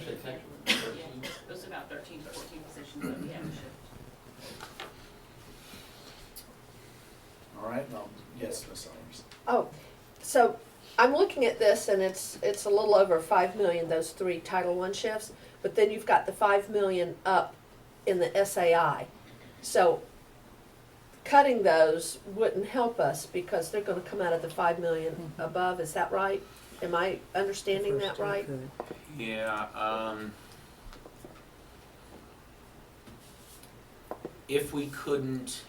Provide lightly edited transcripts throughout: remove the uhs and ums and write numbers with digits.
say thank you? Yeah, it was about 13 to 14 positions that we had to shift. All right, yes, Ms. Summers. Oh, so I'm looking at this and it's a little over 5 million, those 3 Title I shifts, but then you've got the 5 million up in the SAI. So cutting those wouldn't help us because they're gonna come out of the 5 million above, is that right? Am I understanding that right? Yeah, if we couldn't,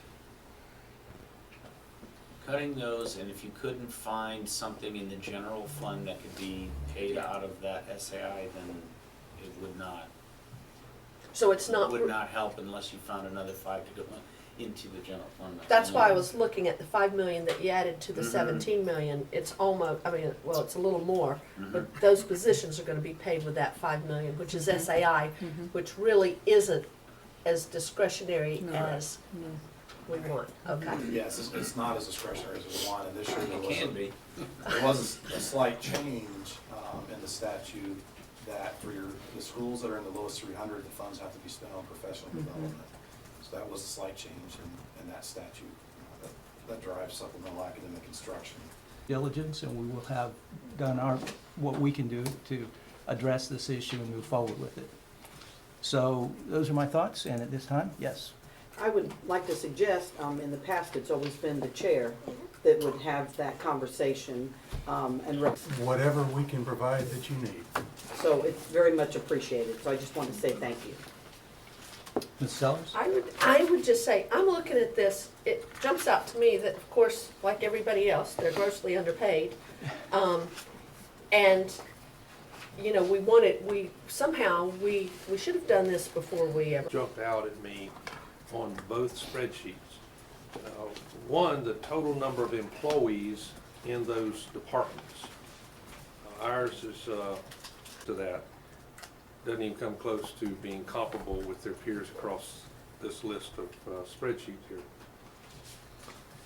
cutting those, and if you couldn't find something in the general fund that could be paid out of that SAI, then it would not. So it's It not, would not help unless you found another 5 to go into the general fund. that's why I was looking at the 5 million that you added to the Mhm. 17 million. It's almost, I mean, well, it's a little more, Mhm. but those positions are gonna be paid with that 5 million, which is SAI, Mm-hmm. which really isn't as discretionary No. as we want, okay? Yes, it's not as discretionary as we want, and this year It can be. there was a slight change in the statute that for the schools that are in the lowest 300, the funds have to be spent on professional development. So that was a slight change in that statute. That drives supplemental academic instruction. Diligence, and we will have done what we can do to address this issue and move forward with it. So those are my thoughts, and at this time, yes. I would like to suggest, in the past, it's always been the chair that would have that conversation, Whatever we can provide that you need. so it's very much appreciated. So I just want to say thank you. Ms. Sellers? I would just say, I'm looking at this, it jumps out to me that, of course, like everybody else, they're grossly underpaid. And, you know, we should have done this before we ever. Jumped out at me on both spreadsheets. One, the total number of employees in those departments. Ours is to that. Doesn't even come close to being comparable with their peers across this list of spreadsheets here.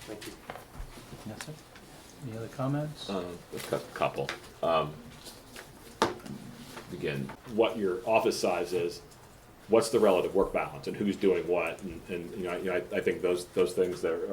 Thank you. Yes, sir. Any other comments? A couple. Again, what your office size is, what's the relative work balance, and who's doing what, and you know, I think those things that are